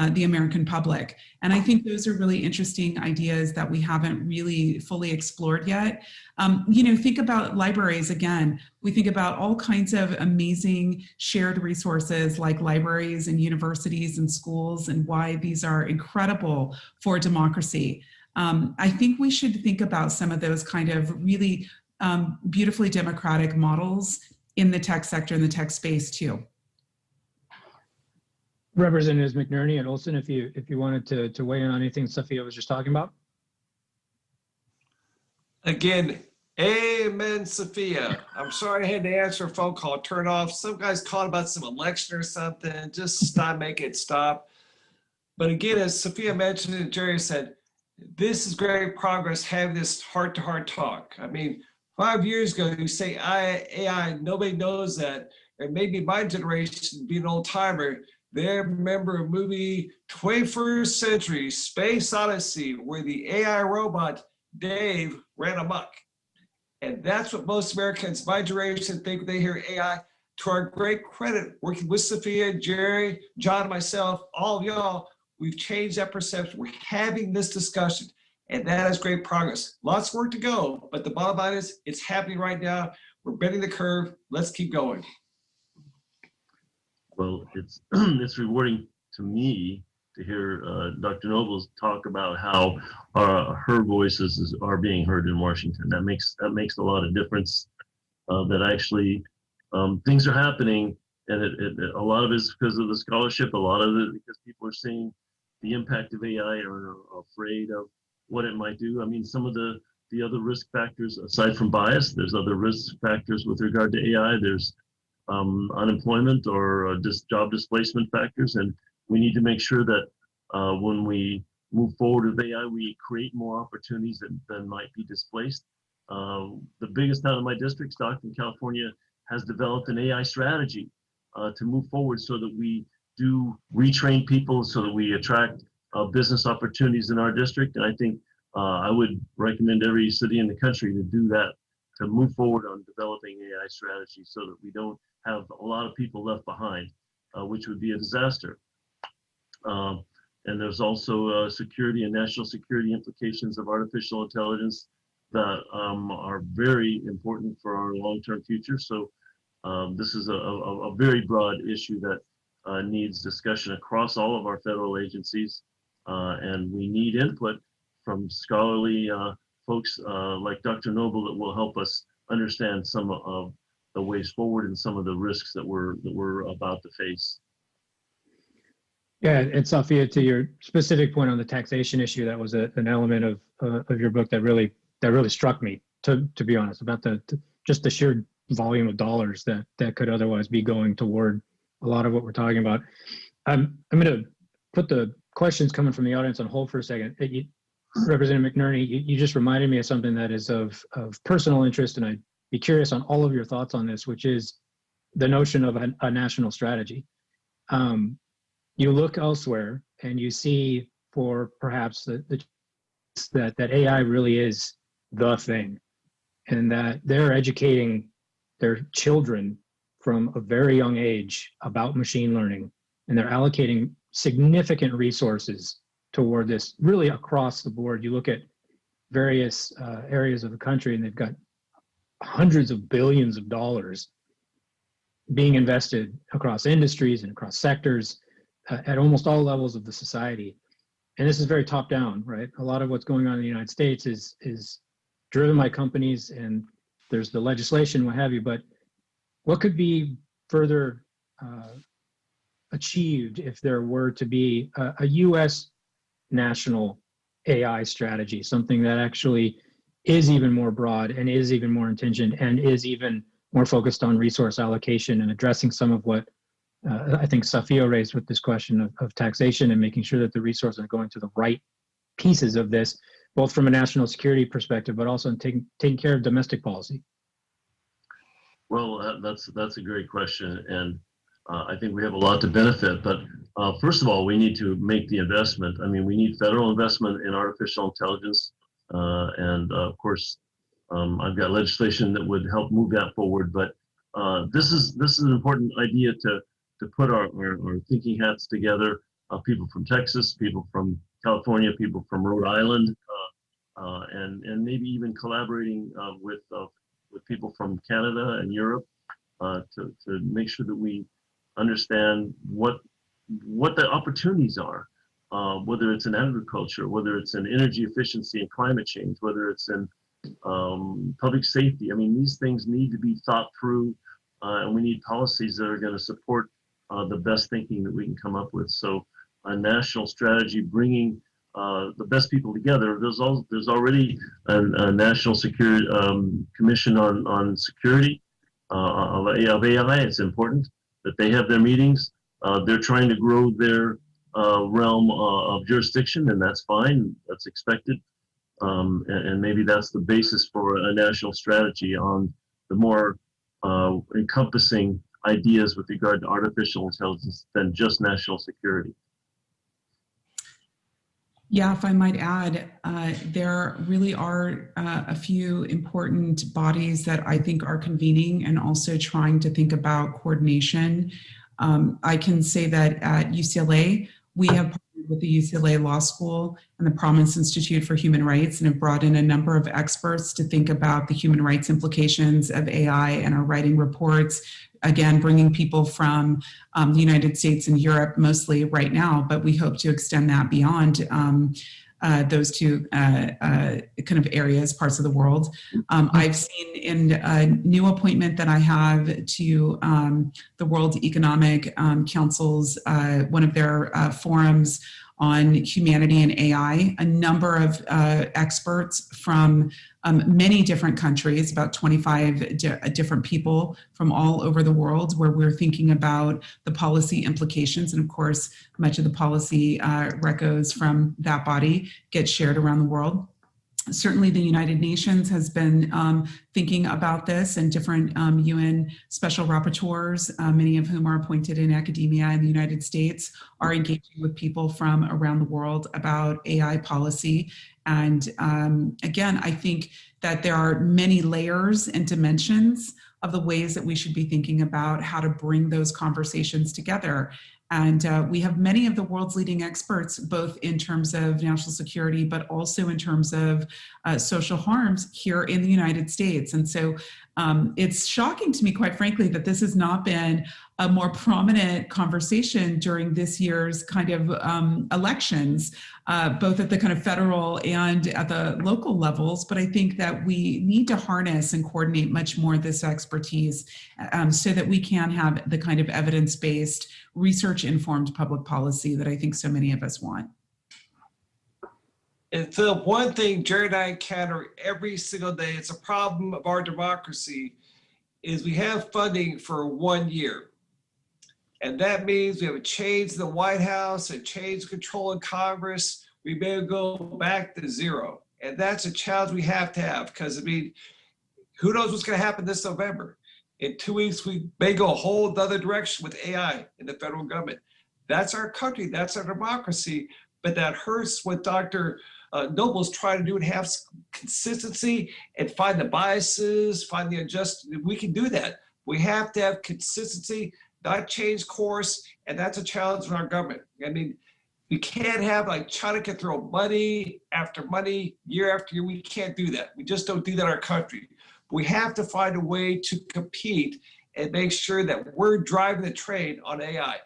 [SPEAKER 4] the American public. And I think those are really interesting ideas that we haven't really fully explored yet. Think about libraries again. We think about all kinds of amazing shared resources like libraries and universities and schools, and why these are incredible for democracy. I think we should think about some of those kind of really beautifully democratic models in the tech sector, in the tech space too.
[SPEAKER 1] Representatives McNerney and Olson, if you wanted to weigh in on anything Safiya was just talking about.
[SPEAKER 3] Again, Amen, Safiya. I'm sorry I had to answer a phone call, turn off. Some guys called about some election or something. Just stop, make it stop. But again, as Safiya mentioned and Jerry said, this is great progress having this heart-to-heart talk. I mean, 5 years ago, you say AI, nobody knows that. And maybe my generation, being an old timer, they remember a movie, 21st Century Space Odyssey, where the AI robot Dave ran amok. And that's what most Americans, my generation, think when they hear AI. To our great credit, working with Safiya, Jerry, John, and myself, all of y'all, we've changed that perception. We're having this discussion, and that is great progress. Lots of work to go, but the bottom line is it's happening right now. We're bending the curve. Let's keep going.
[SPEAKER 2] Well, it's it's rewarding to me to hear Dr. Noble talk about how her voices are being heard in Washington. That makes a lot of difference. That actually things are happening, and a lot of it is because of the scholarship. A lot of it because people are seeing the impact of AI or are afraid of what it might do. I mean, some of the other risk factors aside from bias, there's other risk factors with regard to AI. There's unemployment or job displacement factors, and we need to make sure that when we move forward with AI, we create more opportunities than might be displaced. The biggest town in my district, Stockton, California, has developed an AI strategy to move forward so that we do retrain people, so that we attract business opportunities in our district. And I think I would recommend every city in the country to do that, to move forward on developing AI strategies so that we don't have a lot of people left behind, which would be a disaster. And there's also security and national security implications of artificial intelligence that are very important for our long-term future. So this is a very broad issue that needs discussion across all of our federal agencies, and we need input from scholarly folks like Dr. Noble that will help us understand some of the ways forward and some of the risks that we're about to face.
[SPEAKER 1] Yeah, and Safiya, to your specific point on the taxation issue, that was an element of your book that really struck me. To be honest, about just the sheer volume of dollars that could otherwise be going toward a lot of what we're talking about. I'm going to put the questions coming from the audience on hold for a second. Representative McNerney, you just reminded me of something that is of personal interest, and I'd be curious on all of your thoughts on this, which is the notion of a national strategy. You look elsewhere and you see, for perhaps that AI really is the thing, and that they're educating their children from a very young age about machine learning, and they're allocating significant resources toward this really across the board. You look at various areas of the country and they've got hundreds of billions of dollars being invested across industries and across sectors at almost all levels of the society. And this is very top down, right? A lot of what's going on in the United States is driven by companies, and there's the legislation, what have you, but what could be further achieved if there were to be a US national AI strategy, something that actually is even more broad and is even more intentioned and is even more focused on resource allocation and addressing some of what I think Safiya raised with this question of taxation and making sure that the resources are going to the right pieces of this, both from a national security perspective, but also in taking care of domestic policy?
[SPEAKER 2] Well, that's a great question, and I think we have a lot to benefit. But first of all, we need to make the investment. I mean, we need federal investment in artificial intelligence, and of course, I've got legislation that would help move that forward. But this is an important idea to put our thinking hats together. People from Texas, people from California, people from Rhode Island, and maybe even collaborating with people from Canada and Europe to make sure that we understand what the opportunities are, whether it's in agriculture, whether it's in energy efficiency and climate change, whether it's in public safety. I mean, these things need to be thought through, and we need policies that are going to support the best thinking that we can come up with. So a national strategy bringing the best people together. There's already a national security commission on security of AI. It's important that they have their meetings. They're trying to grow their realm of jurisdiction, and that's fine. That's expected. And maybe that's the basis for a national strategy on the more encompassing ideas with regard to artificial intelligence than just national security.
[SPEAKER 4] Yeah, if I might add, there really are a few important bodies that I think are convening and also trying to think about coordination. I can say that at UCLA, we have partnered with the UCLA Law School and the Promise Institute for Human Rights and have brought in a number of experts to think about the human rights implications of AI and are writing reports, again, bringing people from the United States and Europe mostly right now, but we hope to extend that beyond those two kind of areas, parts of the world. I've seen in a new appointment that I have to the World Economic Council's, one of their forums on humanity and AI, a number of experts from many different countries, about 25 different people from all over the world, where we're thinking about the policy implications. And of course, much of the policy recos from that body get shared around the world. Certainly the United Nations has been thinking about this, and different UN special rapporteurs, many of whom are appointed in academia in the United States, are engaging with people from around the world about AI policy. And again, I think that there are many layers and dimensions of the ways that we should be thinking about how to bring those conversations together. And we have many of the world's leading experts, both in terms of national security, but also in terms of social harms here in the United States. And so it's shocking to me, quite frankly, that this has not been a more prominent conversation during this year's kind of elections, both at the kind of federal and at the local levels. But I think that we need to harness and coordinate much more this expertise so that we can have the kind of evidence-based, research-informed public policy that I think so many of us want.
[SPEAKER 3] And the one thing Jerry and I encounter every single day, it's a problem of our democracy, is we have funding for 1 year. And that means we have a change in the White House, a change in control in Congress. We may go back to zero. And that's a challenge we have to have, because I mean, who knows what's going to happen this November? In 2 weeks, we may go a whole other direction with AI in the federal government. That's our country, that's our democracy, but that hurts what Dr. Noble's trying to do, and have consistency and find the biases, find the injustice. We can do that. We have to have consistency, not change course, and that's a challenge in our government. I mean, we can't have like China can throw money after money, year after year. We can't do that. We just don't do that in our country. We have to find a way to compete and make sure that we're driving the train on AI.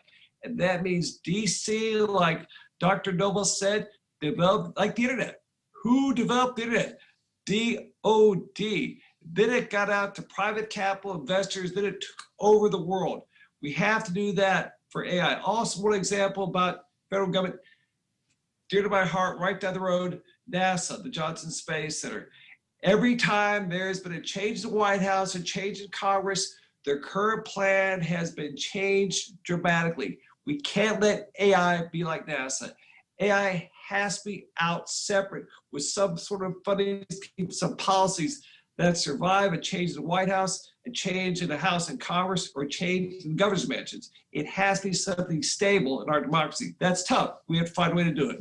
[SPEAKER 3] And that means DC, like Dr. Noble said, developed like the internet. Who developed the internet? DOD. Then it got out to private capital investors, then it took over the world. We have to do that for AI. Also, one example about federal government, dear to my heart, right down the road, NASA, the Johnson Space Center. Every time there's been a change in the White House, a change in Congress, their current plan has been changed dramatically. We can't let AI be like NASA. AI has to be out separate with some sort of funding, some policies that survive a change in the White House, a change in the House and Congress, or change in governor's mansions. It has to be something stable in our democracy. That's tough. We have to find a way to do it.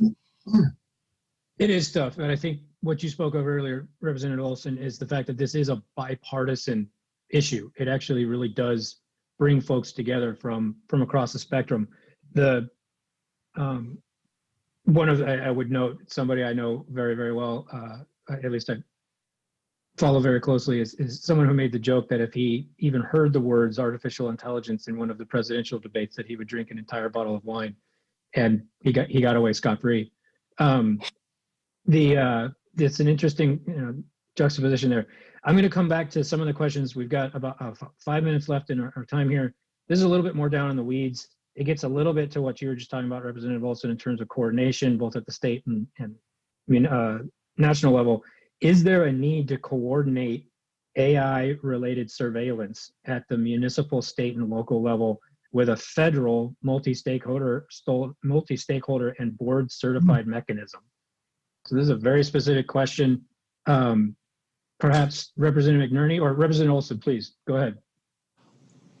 [SPEAKER 1] It is tough. And I think what you spoke of earlier, Representative Olson, is the fact that this is a bipartisan issue. It actually really does bring folks together from across the spectrum. I would note, somebody I know very, very well, at least I follow very closely, is someone who made the joke that if he even heard the words artificial intelligence in one of the presidential debates, that he would drink an entire bottle of wine, and he got away scot-free. It's an interesting juxtaposition there. I'm going to come back to some of the questions. We've got about 5 minutes left in our time here. This is a little bit more down in the weeds. it gets a little bit to what you were just talking about, Representative Olson, in terms of coordination, both at the state and national level. Is there a need to coordinate AI-related surveillance at the municipal, state, and local level with a federal multi-stakeholder and board-certified mechanism? So this is a very specific question. Perhaps Representative McNerney or Representative Olson, please go ahead.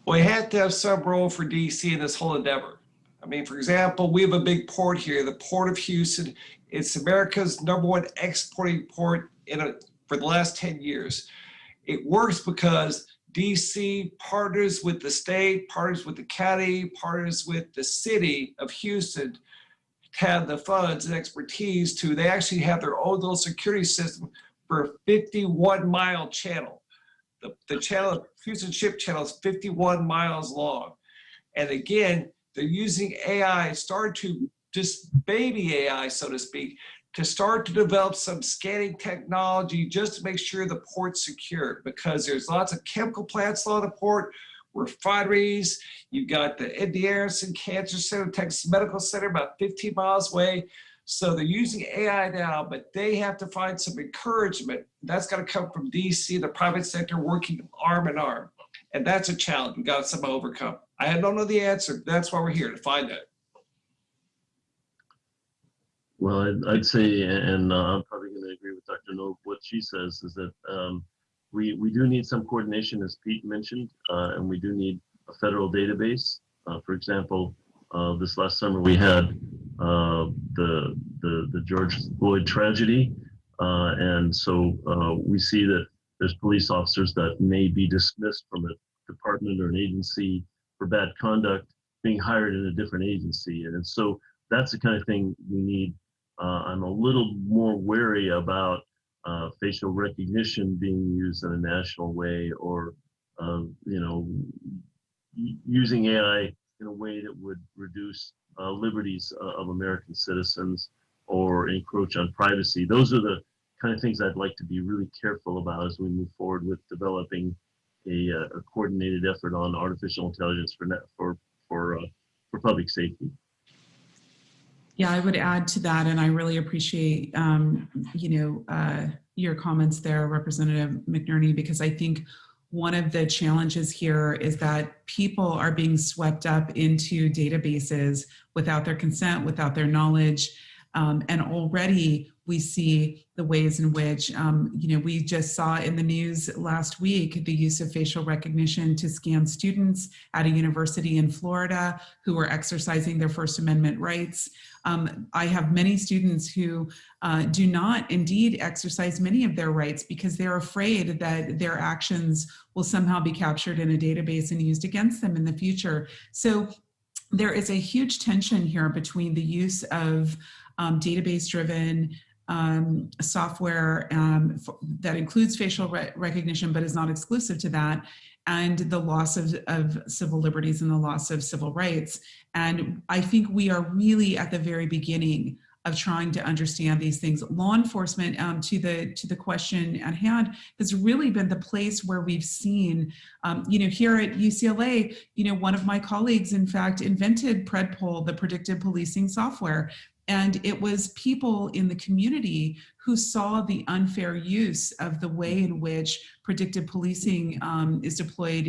[SPEAKER 3] We have to have some role for DC in this whole endeavor. I mean, for example, we have a big port here, the Port of Houston. It's America's #1 exporting port for the last 10 years. It works because DC partners with the state, partners with the county, partners with the city of Houston, have the funds and expertise they actually have their own little security system for a 51-mile channel. The channel, Houston Ship Channel, is 51 miles long. And again, they're using AI, just baby AI, so to speak, to start to develop some scanning technology just to make sure the port's secure, because there's lots of chemical plants along the port, refineries. You've got the MD Anderson Cancer Center, Texas Medical Center, about 15 miles away. So they're using AI now, but they have to find some encouragement. That's got to come from DC, the private sector, working arm in arm. And that's a challenge we've got to overcome. I don't know the answer. That's why we're here, to find it.
[SPEAKER 2] Well, I'd say, and I'm probably going to agree with Dr. Noble, what she says is that we do need some coordination, as Pete mentioned, and we do need a federal database. For example, this last summer we had the George Floyd tragedy, and so we see that there's police officers that may be dismissed from a department or an agency for bad conduct, being hired in a different agency, and so that's the kind of thing we need. I'm a little more wary about facial recognition being used in a national way, or using AI in a way that would reduce liberties of American citizens or encroach on privacy. Those are the kind of things I'd like to be really careful about as we move forward with developing a coordinated effort on artificial intelligence for public safety.
[SPEAKER 4] Yeah, I would add to that, and I really appreciate your comments there, Representative McNerney, because I think one of the challenges here is that people are being swept up into databases without their consent, without their knowledge, and already we see the ways in which, we just saw in the news last week the use of facial recognition to scan students at a university in Florida who were exercising their First Amendment rights. I have many students who do not indeed exercise many of their rights because they're afraid that their actions will somehow be captured in a database and used against them in the future. So there is a huge tension here between the use of database-driven software that includes facial recognition but is not exclusive to that, and the loss of civil liberties and the loss of civil rights. And I think we are really at the very beginning of trying to understand these things. Law enforcement, to the question at hand, has really been the place where we've seen, here at UCLA, one of my colleagues, in fact, invented PredPol, the predictive policing software. And it was people in the community who saw the unfair use of the way in which predictive policing is deployed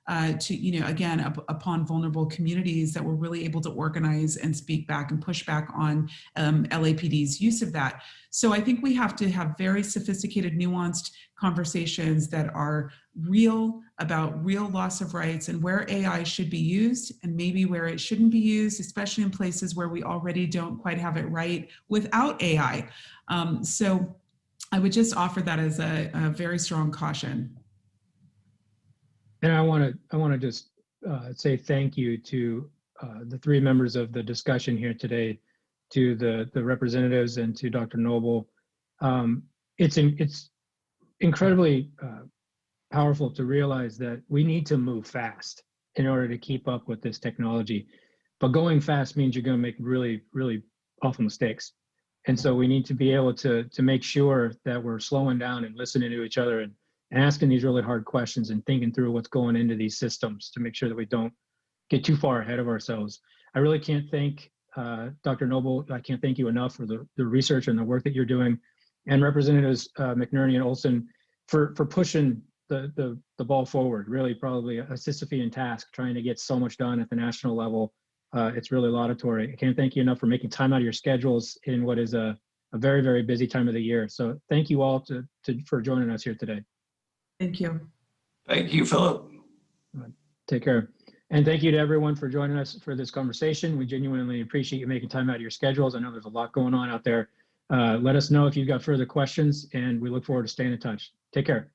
[SPEAKER 4] upon vulnerable communities, that were really able to organize and speak back and push back on LAPD's use of that. So I think we have to have very sophisticated, nuanced conversations that are real, about real loss of rights and where AI should be used and maybe where it shouldn't be used, especially in places where we already don't quite have it right without AI. So I would just offer that as a very strong caution.
[SPEAKER 1] And I want to just say thank you to the three members of the discussion here today, to the representatives and to Dr. Noble. It's incredibly powerful to realize that we need to move fast in order to keep up with this technology. But going fast means you're going to make really, really awful mistakes. And so we need to be able to make sure that we're slowing down and listening to each other and asking these really hard questions and thinking through what's going into these systems to make sure that we don't get too far ahead of ourselves. I really can't thank Dr. Noble. I can't thank you enough for the research and the work that you're doing, and Representatives McNerney and Olson for pushing the ball forward. Really, probably a Sisyphean task trying to get so much done at the national level. It's really laudatory. I can't thank you enough for making time out of your schedules in what is a very, very busy time of the year. So thank you all for joining us here today.
[SPEAKER 4] Thank you.
[SPEAKER 3] Thank you, Philip.
[SPEAKER 1] Take care. And thank you to everyone for joining us for this conversation. We genuinely appreciate you making time out of your schedules. I know there's a lot going on out there. Let us know if you've got further questions, and we look forward to staying in touch. Take care.